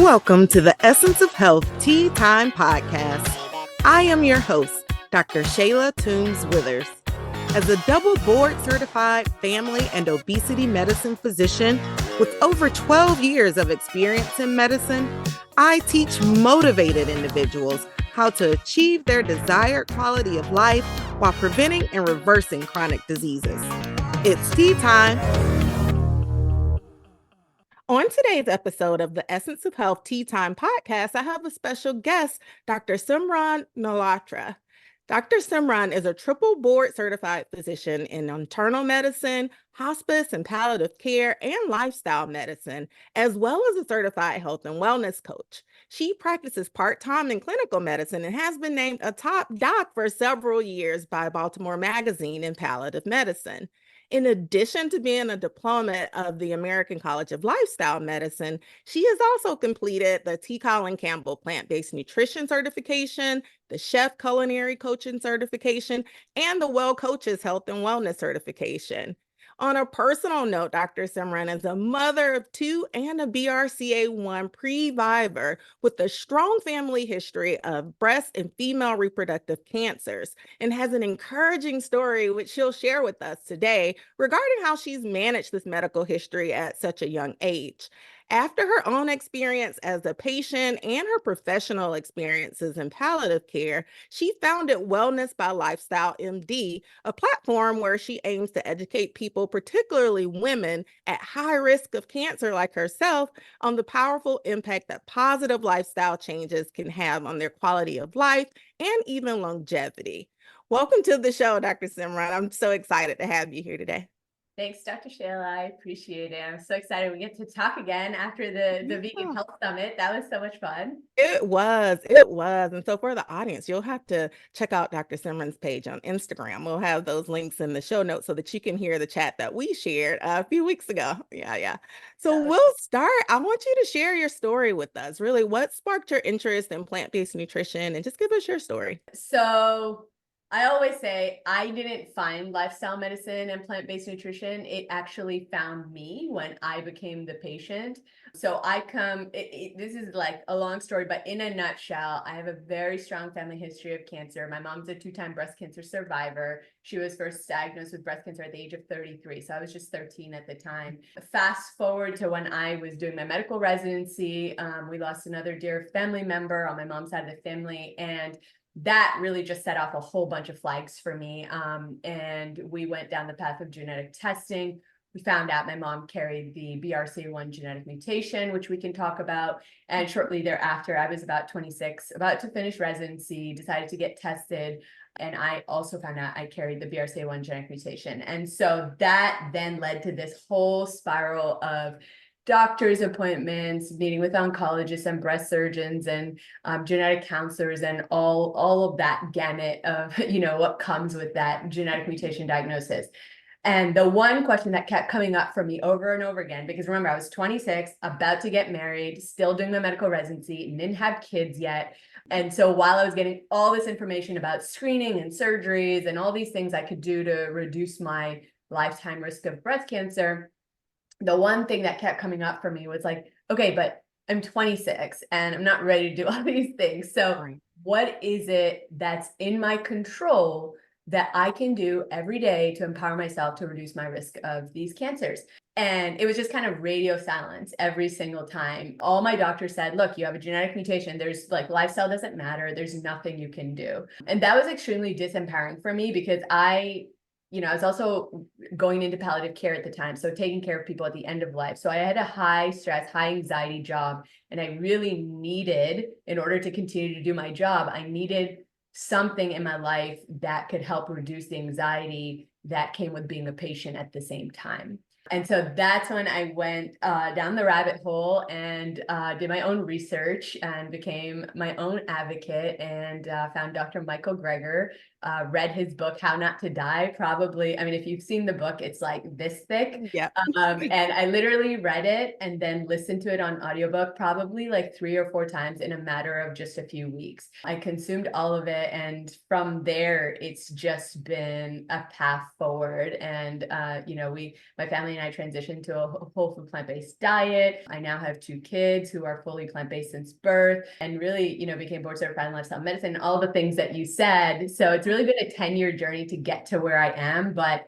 Welcome to the Essence of Health Tea Time Podcast. I am your host, Dr. Shayla Toombs-Withers. As a double board-certified family and obesity medicine physician with over 12 years of experience in medicine, I teach motivated individuals how to achieve their desired quality of life while preventing and reversing chronic diseases. It's tea time. On today's episode of the Essence of Health Tea Time Podcast, I have a special guest, Dr. Simran Malhotra. Dr. Simran is a triple board certified physician in internal medicine, hospice and palliative care, and lifestyle medicine, as well as a certified health and wellness coach. She practices part-time in clinical medicine and has been named a top doc for several years by Baltimore Magazine in palliative medicine. In addition to being a diploma of the American College of Lifestyle Medicine, she has also completed the T. Colin Campbell Plant-Based Nutrition Certification, the Chef Culinary Coaching Certification, and the Well Coaches Health and Wellness Certification. On a personal note, Dr. Simran is a mother of two and a BRCA1 previvor with a strong family history of breast and female reproductive cancers and has an encouraging story which she'll share with us today regarding how she's managed this medical history at such a young age. After her own experience as a patient and her professional experiences in palliative care, she founded Wellness by Lifestyle MD, a platform where she aims to educate people, particularly women at high risk of cancer like herself, on the powerful impact that positive lifestyle changes can have on their quality of life and even longevity. Welcome to the show, Dr. Simran. I'm so excited to have you here today. Thanks, Dr. Shayla. I appreciate it. I'm so excited we get to talk again after the Vegan Health Summit. That was so much fun. It was. And so for the audience, you'll have to check out Dr. Simran's page on Instagram. We'll have those links in the show notes so that you can hear the chat that we shared a few weeks ago. Yeah. So we'll start. I want you to share your story with us. Really, what sparked your interest in plant-based nutrition? And just give us your story. So I always say I didn't find lifestyle medicine and plant-based nutrition. It actually found me when I became the patient. So this is like a long story, but in a nutshell, I have a very strong family history of cancer. My mom's a two-time breast cancer survivor. She was first diagnosed with breast cancer at the age of 33. So I was just 13 at the time. Fast forward to when I was doing my medical residency, we lost another dear family member on my mom's side of the family. And that really just set off a whole bunch of flags for me. And we went down the path of genetic testing. We found out my mom carried the BRCA1 genetic mutation, which we can talk about. And shortly thereafter, I was about 26, about to finish residency, decided to get tested. And I also found out I carried the BRCA1 genetic mutation. And so that then led to this whole spiral of doctor's appointments, meeting with oncologists and breast surgeons and genetic counselors and all of that gamut of, what comes with that genetic mutation diagnosis. And the one question that kept coming up for me over and over again, because remember, I was 26, about to get married, still doing my medical residency, didn't have kids yet. And so while I was getting all this information about screening and surgeries and all these things I could do to reduce my lifetime risk of breast cancer, the one thing that kept coming up for me was like, okay, but I'm 26 and I'm not ready to do all these things. So what is it that's in my control that I can do every day to empower myself to reduce my risk of these cancers? And it was just kind of radio silence every single time. All my doctors said, look, you have a genetic mutation. There's lifestyle doesn't matter. There's nothing you can do. And that was extremely disempowering for me because I was also going into palliative care at the time, so taking care of people at the end of life. So I had a high stress, high anxiety job, and I really needed, in order to continue to do my job, I needed something in my life that could help reduce the anxiety that came with being a patient at the same time. And so that's when I went down the rabbit hole and did my own research and became my own advocate and found Dr. Michael Greger, read his book, How Not to Die, probably. I mean, if you've seen the book, it's like this thick. Yeah. And I literally read it and then listened to it on audiobook probably like 3 or 4 times in a matter of just a few weeks. I consumed all of it. And from there, it's just been a path forward. And, my family and I transitioned to a whole food plant-based diet. I now have 2 kids who are fully plant-based since birth, and really, became board certified in lifestyle medicine, all the things that you said. So it's really been a 10-year journey to get to where I am, but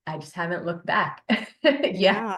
I just haven't looked back. Yeah.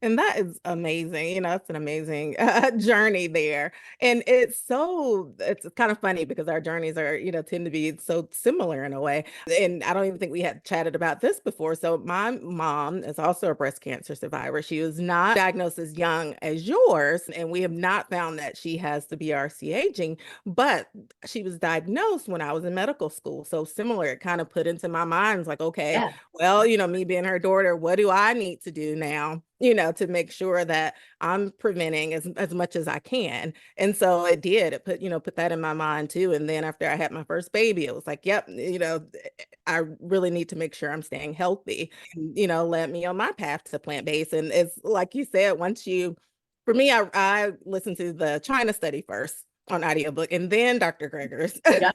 And that is amazing. It's an amazing journey there. And it's kind of funny because our journeys are, tend to be so similar in a way. And I don't even think we had chatted about this before. So my mom is also a breast cancer survivor. She was not diagnosed as young as yours, and we have not found that she has the BRCA gene, but she was diagnosed when I was in medical school. So similar, it kind of put into my mind, it's like, okay, Yeah. well, me being her daughter, what do I need to do now, to make sure that I'm preventing as much as I can? And so it put that in my mind too. And then after I had my first baby, it was like, yep, I really need to make sure I'm staying healthy, and, led me on my path to plant-based. And it's like you said, for me, I listened to the China study first on audiobook, and then Dr. Greger's. Yeah.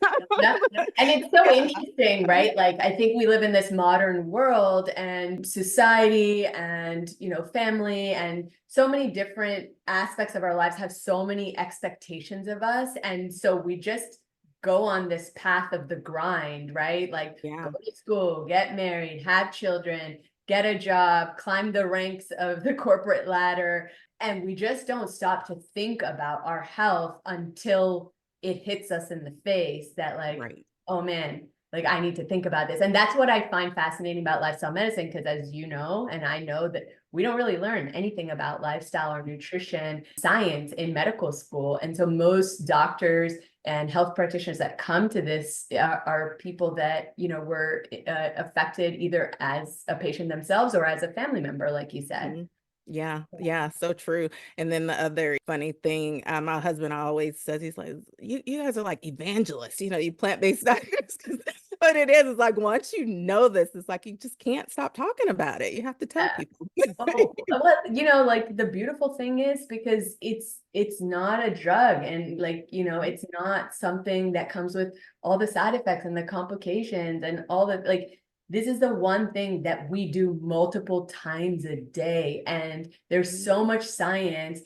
And it's so interesting, right? Like, I think we live in this modern world and society and, family, and so many different aspects of our lives have so many expectations of us. And so we just go on this path of the grind, right? Like, Yeah. go to school, get married, have children, get a job, climb the ranks of the corporate ladder. And we just don't stop to think about our health until it hits us in the face that, like, Right. oh man, like, I need to think about this. And that's what I find fascinating about lifestyle medicine, because as you know, and I know, that we don't really learn anything about lifestyle or nutrition science in medical school. And so most doctors and health practitioners that come to this are people that, were affected either as a patient themselves or as a family member, like you said. Mhm. Yeah, so true. And then the other funny thing, my husband always says, he's like, you guys are like evangelists, you plant-based diets. 'Cause what it is like, once you know this, it's like you just can't stop talking about it. You have to tell people. Oh, well, like, the beautiful thing is, because it's not a drug, and like, it's not something that comes with all the side effects and the complications and all the, like, this is the one thing that we do multiple times a day. And there's so much science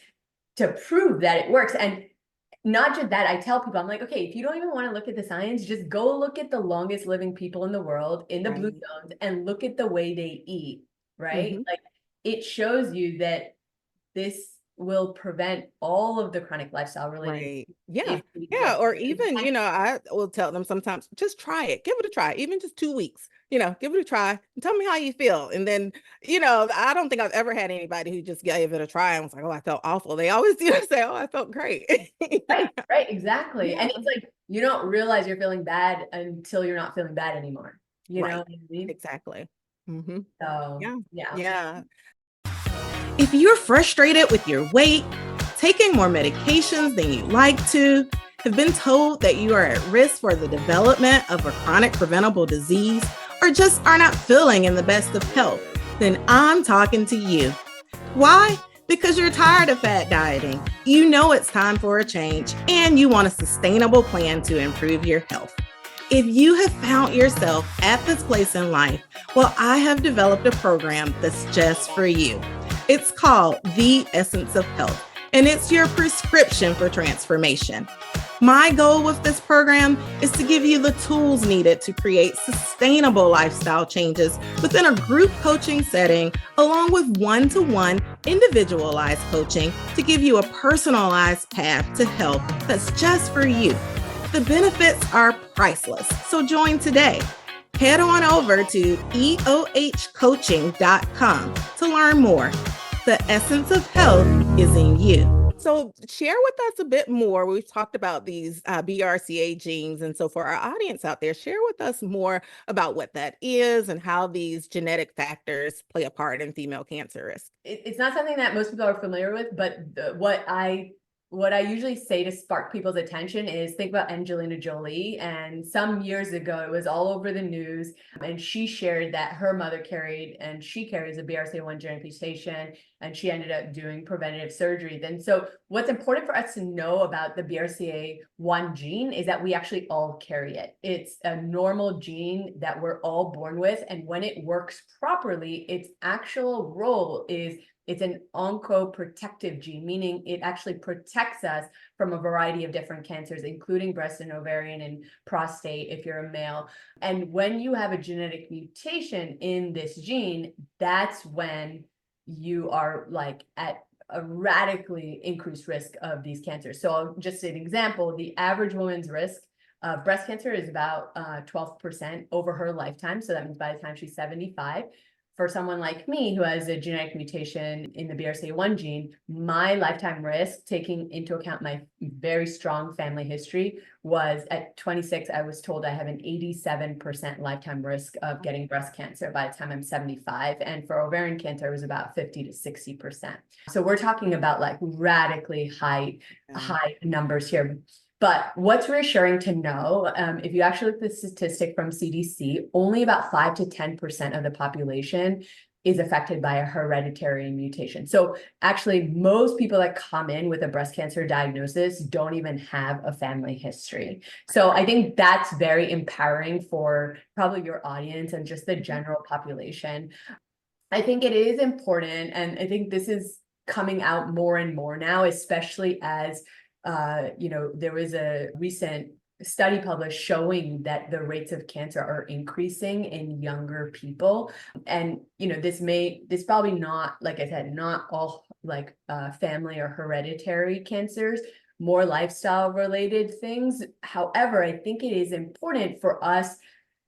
to prove that it works. And not just that, I tell people, I'm like, okay, if you don't even want to look at the science, just go look at the longest living people in the world in the blue Right. zones and look at the way they eat, right? Mhm. Like, it shows you that this will prevent all of the chronic lifestyle related Right. Yeah. issues Yeah. that Or even, I- I will tell them sometimes, just try it. Give it a try. Even just 2 weeks, give it a try and tell me how you feel. And then, I don't think I've ever had anybody who just gave it a try and was like, oh, I felt awful. They always, say, oh, I felt great. Right, exactly. And Yeah. it's like, you don't realize you're feeling bad until you're not feeling bad anymore. You know Right. what I mean? Exactly. Hmm. So, Yeah. yeah. Yeah. If you're frustrated with your weight, taking more medications than you'd like to, have been told that you are at risk for the development of a chronic preventable disease, or just are not feeling in the best of health, then I'm talking to you. Why? Because you're tired of fat dieting. You know it's time for a change, and you want a sustainable plan to improve your health. If you have found yourself at this place in life, well, I have developed a program that's just for you. It's called The Essence of Health, and it's your prescription for transformation. My goal with this program is to give you the tools needed to create sustainable lifestyle changes within a group coaching setting, along with one-to-one individualized coaching to give you a personalized path to health that's just for you. The benefits are priceless, so join today. Head on over to 𝐏𝐸Hcoaching.com to learn more. The essence of health is in you. So share with us a bit more. We've talked about these BRCA genes. And so for our audience out there, share with us more about what that is and how these genetic factors play a part in female cancer risk. It's not something that most people are familiar with, but what I what I usually say to spark people's attention is think about Angelina Jolie. And some years ago, it was all over the news. And she shared that her mother carried, and she carries a BRCA1 genetic mutation, and she ended up doing preventative surgery. Then, so what's important for us to know about the BRCA1 gene is that we actually all carry it. It's a normal gene that we're all born with. And when it works properly, its actual role is it's an oncoprotective gene, meaning it actually protects us from a variety of different cancers, including breast and ovarian and prostate if you're a male. And when you have a genetic mutation in this gene, that's when you are like at a radically increased risk of these cancers. So I'll just say an example, the average woman's risk of breast cancer is about 12% over her lifetime. So that means by the time she's 75. For someone like me who has a genetic mutation in the BRCA1 gene, my lifetime risk, taking into account my very strong family history, was at 26, I was told I have an 87% lifetime risk of getting breast cancer by the time I'm 75. And for ovarian cancer, it was about 50 to 60%. So we're talking about like radically high numbers here. But what's reassuring to know, if you actually look at the statistic from CDC, only about 5 to 10% of the population is affected by a hereditary mutation. So actually, most people that come in with a breast cancer diagnosis don't even have a family history. So I think that's very empowering for probably your audience and just the general population. I think it is important, and I think this is coming out more and more now, especially as there was a recent study published showing that the rates of cancer are increasing in younger people. And, this probably not, like I said, not all like family or hereditary cancers, more lifestyle related things. However, I think it is important for us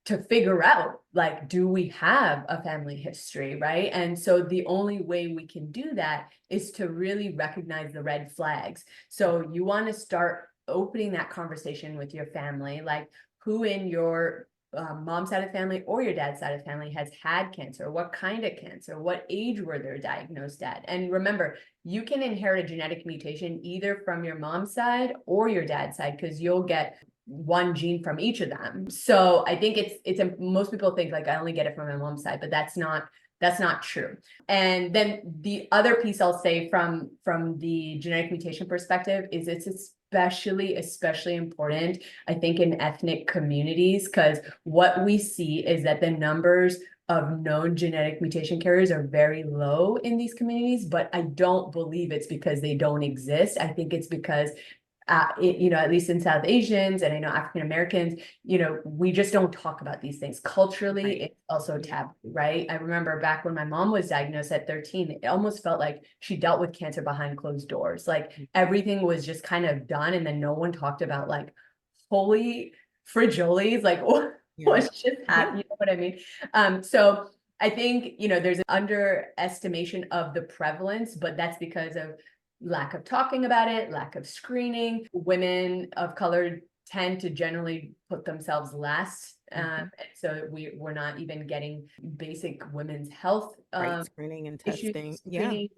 to figure out, like, do we have a family history, right? And so the only way we can do that is to really recognize the red flags. So you want to start opening that conversation with your family, like who in your mom's side of family or your dad's side of family has had cancer, what kind of cancer, what age were they diagnosed at? And remember, you can inherit a genetic mutation either from your mom's side or your dad's side, because you'll get one gene from each of them. So I think most people think like I only get it from my mom's side, but that's not true. And then the other piece I'll say from the genetic mutation perspective is it's especially important, I think, in ethnic communities, because what we see is that the numbers of known genetic mutation carriers are very low in these communities, but I don't believe it's because they don't exist. I think it's because at least in South Asians, and I know African Americans, we just don't talk about these things. Culturally, right. It's also taboo, right? I remember back when my mom was diagnosed at 13, it almost felt like she dealt with cancer behind closed doors. Like everything was just kind of done, and then no one talked about like holy fragilities, like what's just happened, you know what I mean? So I think, there's an underestimation of the prevalence, but that's because of lack of talking about it, lack of screening. Women of color tend to generally put themselves last. And so we're not even getting basic women's health screening and testing,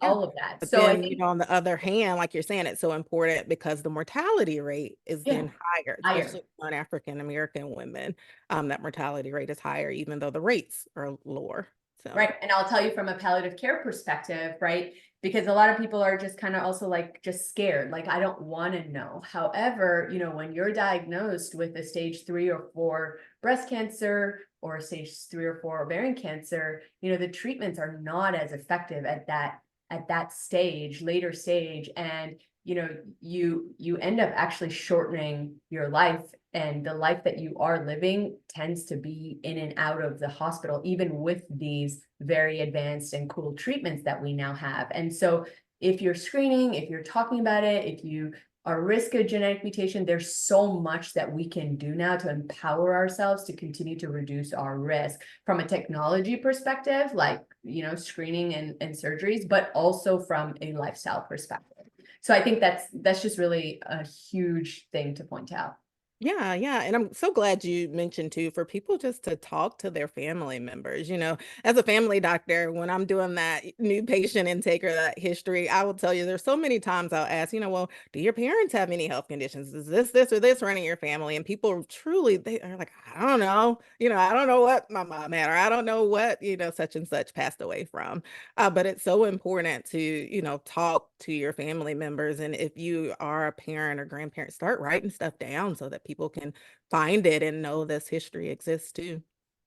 all of that. But so then, I think, on the other hand, like you're saying, it's so important because the mortality rate is then higher, especially on African American women. That mortality rate is higher, even though the rates are lower. So. Right. And I'll tell you from a palliative care perspective, right? Because a lot of people are just kind of also like just scared, like, I don't want to know. However, when you're diagnosed with a stage 3 or 4 breast cancer or a stage 3 or 4 ovarian cancer, the treatments are not as effective at that stage, later stage. And you end up actually shortening your life, and the life that you are living tends to be in and out of the hospital, even with these very advanced and cool treatments that we now have. And so if you're screening, if you're talking about it, if you are at risk of genetic mutation, there's so much that we can do now to empower ourselves to continue to reduce our risk from a technology perspective, like, screening and surgeries, but also from a lifestyle perspective. So I think that's just really a huge thing to point out. Yeah, yeah. And I'm so glad you mentioned too, for people just to talk to their family members. As a family doctor, when I'm doing that new patient intake or that history, I will tell you there's so many times I'll ask, well, do your parents have any health conditions? Is this, or this running your family? And people truly, they are like, I don't know. I don't know what my mom had, or I don't know what, such and such passed away from. But it's so important to, talk to your family members. And if you are a parent or grandparent, start writing stuff down so that people can find it and know this history exists too.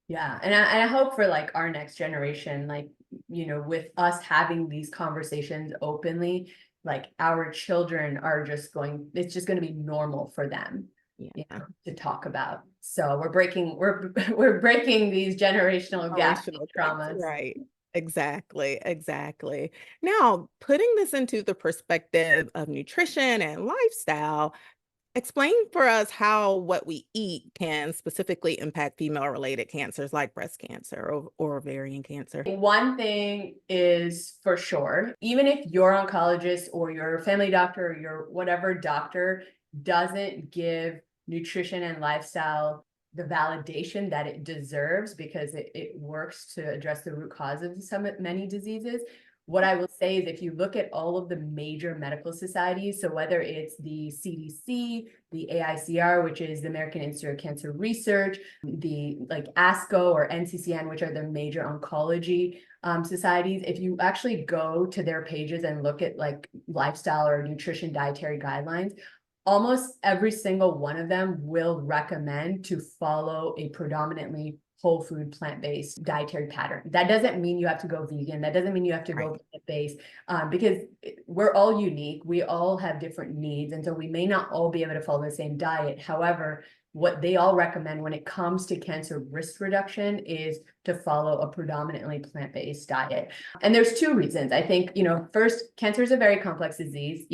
Yeah. And I hope for like our next generation, like, with us having these conversations openly, like our children are just it's just going to be normal for them, Yeah. to talk about. So we're breaking these generational gaps, Generational traits. traumas. Right. Exactly. Exactly. Now, putting this into the perspective of nutrition and lifestyle, explain for us how what we eat can specifically impact female-related cancers like breast cancer or ovarian cancer. One thing is for sure, even if your oncologist or your family doctor or your whatever doctor doesn't give nutrition and lifestyle the validation that it deserves because it works to address the root cause of many diseases. What I will say is if you look at all of the major medical societies, so whether it's the CDC, the AICR, which is the American Institute of Cancer Research, the like ASCO or NCCN, which are the major oncology societies, if you actually go to their pages and look at like lifestyle or nutrition dietary guidelines, almost every single one of them will recommend to follow a predominantly whole food, plant-based dietary pattern. That doesn't mean you have to go vegan. That doesn't mean you have to go plant-based, because we're all unique. We all have different needs. And so we may not all be able to follow the same diet. However, what they all recommend when it comes to cancer risk reduction is to follow a predominantly plant-based diet. And there's two reasons. I think, first, cancer is a very complex disease.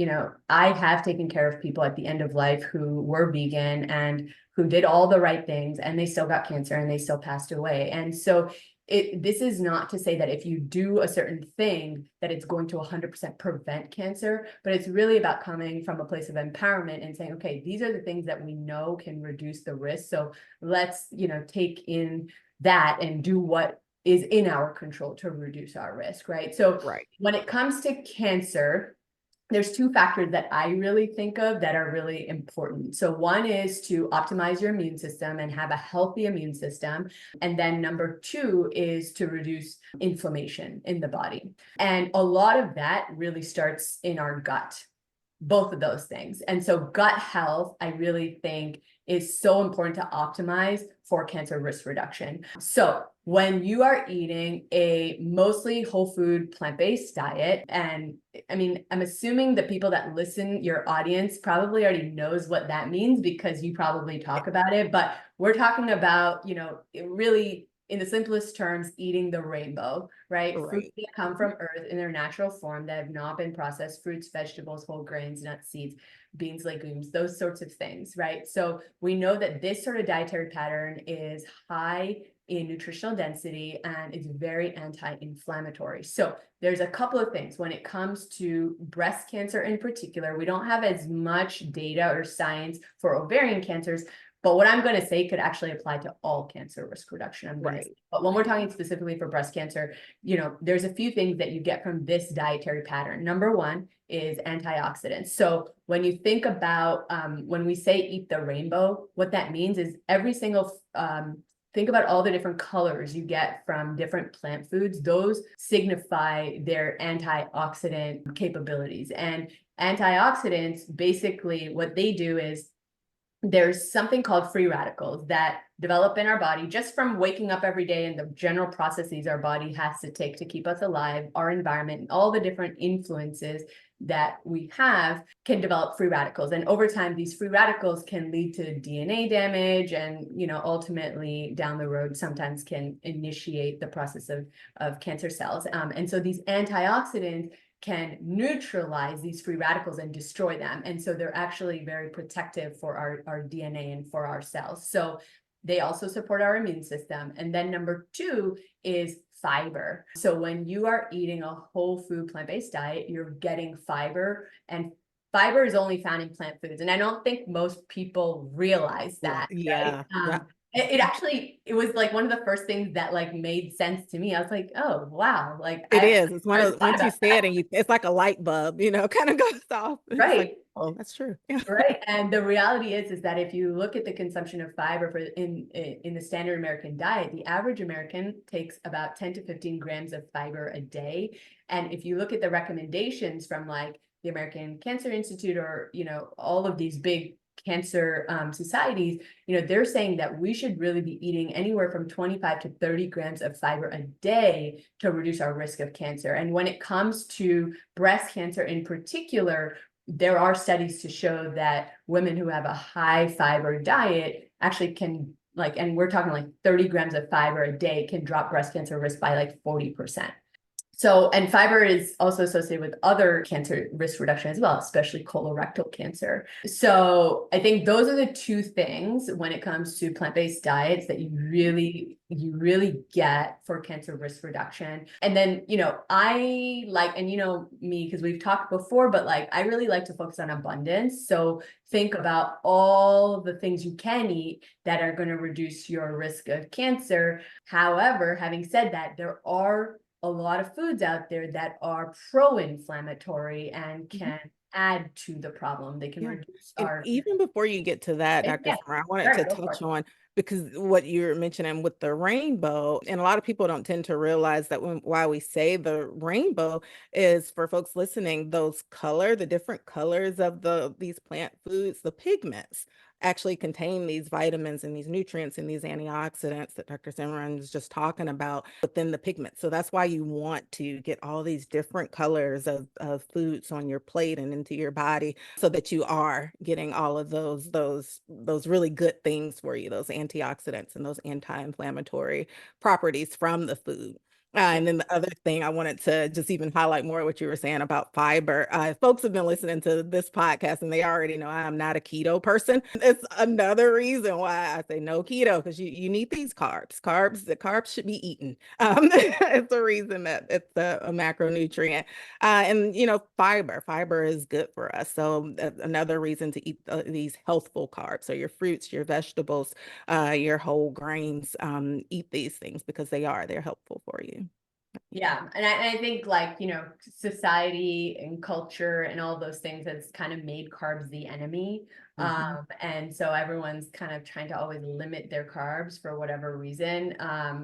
I have taken care of people at the end of life who were vegan and who did all the right things and they still got cancer and they still passed away. And so this is not to say that if you do a certain thing that it's going to 100% prevent cancer, but it's really about coming from a place of empowerment and saying, okay, these are the things that we know can reduce the risk. So let's, take in that and do what is in our control to reduce our risk, right? So when it comes to cancer, there's two factors that I really think of that are really important. So one is to optimize your immune system and have a healthy immune system. And then number two is to reduce inflammation in the body. And a lot of that really starts in our gut, both of those things. And so gut health, I really think, is so important to optimize for cancer risk reduction. So when you are eating a mostly whole food plant-based diet, and I mean, I'm assuming the people that listen, your audience probably already knows what that means because you probably talk about it, but we're talking about, really in the simplest terms, eating the rainbow, right? Fruits that come from earth in their natural form that have not been processed, fruits, vegetables, whole grains, nuts, seeds, beans, legumes, those sorts of things, right? So we know that this sort of dietary pattern is high in nutritional density and it's very anti-inflammatory. So there's a couple of things when it comes to breast cancer in particular. We don't have as much data or science for ovarian cancers, but what I'm going to say could actually apply to all cancer risk reduction. I'm going to say. But when we're talking specifically for breast cancer, there's a few things that you get from this dietary pattern. Number one is antioxidants. So when you think about, when we say eat the rainbow, what that means is every single, think about all the different colors you get from different plant foods. Those signify their antioxidant capabilities. And antioxidants, basically what they do is there's something called free radicals that develop in our body just from waking up every day and the general processes our body has to take to keep us alive, our environment, and all the different influences that we have can develop free radicals. And over time, these free radicals can lead to DNA damage and, ultimately down the road, sometimes can initiate the process of cancer cells. And so these antioxidants can neutralize these free radicals and destroy them. And so they're actually very protective for our DNA and for our cells. So they also support our immune system. And then number two is fiber. So when you are eating a whole food plant-based diet, you're getting fiber, and fiber is only found in plant foods. And I don't think most people realize that, Yeah. right? It was like one of the first things that like made sense to me. I was like, oh wow, like It is. It's one of once you say it that. and it's like a light bulb, kind of goes off. It's Right. like, oh, that's true. Yeah. Right. And the reality is that if you look at the consumption of fiber in the standard American diet, the average American takes about 10 to 15 grams of fiber a day. And if you look at the recommendations from like the American Cancer Institute or, all of these big cancer societies, they're saying that we should really be eating anywhere from 25 to 30 grams of fiber a day to reduce our risk of cancer. And when it comes to breast cancer in particular, there are studies to show that women who have a high fiber diet actually can and we're talking like 30 grams of fiber a day can drop breast cancer risk by like 40%. So, and fiber is also associated with other cancer risk reduction as well, especially colorectal cancer. So I think those are the two things when it comes to plant-based diets that you really get for cancer risk reduction. And then, I like, and me, because we've talked before, but like, I really like to focus on abundance. So think about all the things you can eat that are going to reduce your risk of cancer. However, having said that, there are a lot of foods out there that are pro-inflammatory and can add to the problem. They can reduce our. Even before you get to that, Dr. Simran, I wanted to touch on because what you're mentioning with the rainbow, and a lot of people don't tend to realize that why we say the rainbow is for folks listening, the different colors of these plant foods, the pigments actually contain these vitamins and these nutrients and these antioxidants that Dr. Simran is just talking about within the pigment. So that's why you want to get all these different colors of foods on your plate and into your body so that you are getting all of those really good things for you, those antioxidants and those anti-inflammatory properties from the food. And then the other thing I wanted to just even highlight more what you were saying about fiber. Folks have been listening to this podcast and they already know I'm not a keto person. It's another reason why I say no keto, because you need these carbs. The carbs should be eaten. It's a reason that it's a macronutrient. And fiber is good for us. So another reason to eat these healthful carbs. So your fruits, your vegetables, your whole grains, eat these things because they're helpful for you. Yeah. And I think society and culture and all those things has kind of made carbs the enemy. And so everyone's kind of trying to always limit their carbs for whatever reason,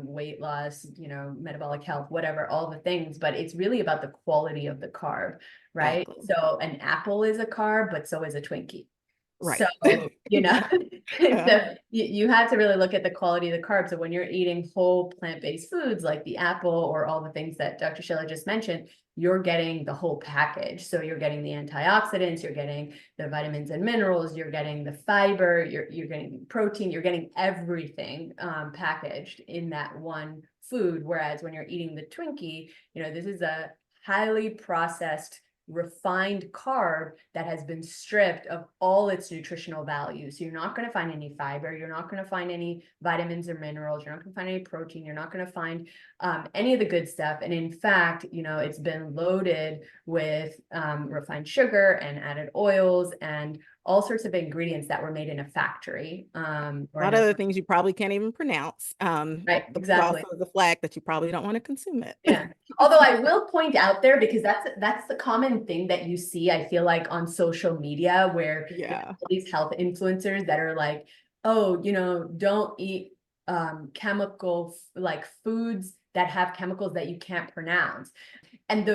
weight loss, metabolic health, whatever, all the things, but it's really about the quality of the carb, right? Exactly. So an apple is a carb, but so is a Twinkie. Right. So, so you have to really look at the quality of the carbs. So when you're eating whole plant-based foods like the apple or all the things that Dr. Shayla just mentioned, you're getting the whole package. So you're getting the antioxidants, you're getting the vitamins and minerals, you're getting the fiber, you're getting protein, you're getting everything packaged in that one food. Whereas when you're eating the Twinkie, this is a highly processed refined carb that has been stripped of all its nutritional value. So you're not going to find any fiber, you're not going to find any vitamins or minerals, you're not going to find any protein, you're not going to find any of the good stuff. And in fact, it's been loaded with refined sugar and added oils and all sorts of ingredients that were made in a factory. A lot of other things you probably can't even pronounce. Right, exactly. Also the flag that you probably don't want to consume it. Yeah. Although I will point out there, because that's the common thing that you see, I feel like on social media, where all these health influencers that are like, oh, don't eat chemical like foods that have chemicals that you can't pronounce. And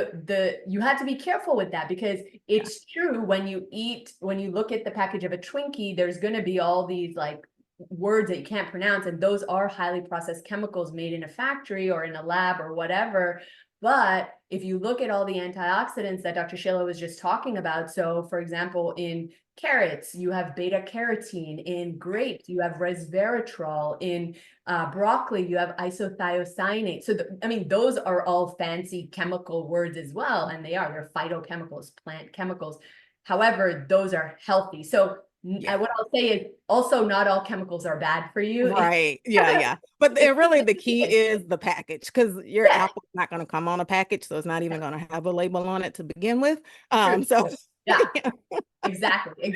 you have to be careful with that, because it's true when you look at the package of a Twinkie, there's going to be all these like words that you can't pronounce, and those are highly processed chemicals made in a factory or in a lab or whatever. But if you look at all the antioxidants that Dr. Shayla was just talking about, so for example, in carrots, you have beta carotene. In grapes, you have resveratrol. In broccoli, you have isothiocyanate. So, those are all fancy chemical words as well, and they're phytochemicals, plant chemicals. However, those are healthy. So what I'll say is also not all chemicals are bad for you. Right. Yeah. But really the key is the package, because your apple's not going to come on a package. So it's not even going to have a label on it to begin with. So Yeah, exactly.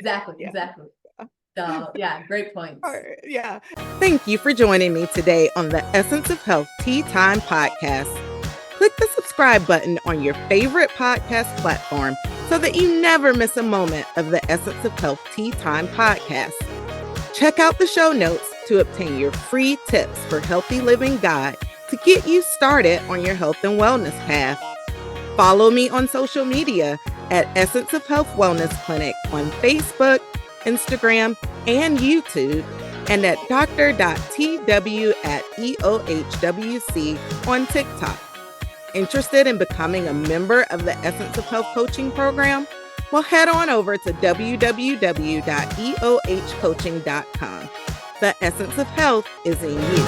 So yeah, great points. Yeah. Thank you for joining me today on the Essence of Health Tea Time podcast. Click the subscribe button on your favorite podcast platform so that you never miss a moment of the Essence of Health Tea Time podcast. Check out the show notes to obtain your free tips for healthy living guide to get you started on your health and wellness path. Follow me on social media at Essence of Health Wellness Clinic on Facebook, Instagram, and YouTube, and at dr.tw@𝐀𝐢𝐿𝐻WC on TikTok. Interested in becoming a member of the Essence of Health coaching program? Well, head on over to www.𝐏𝐸𝐿Hcoaching.com. The essence of health is in you.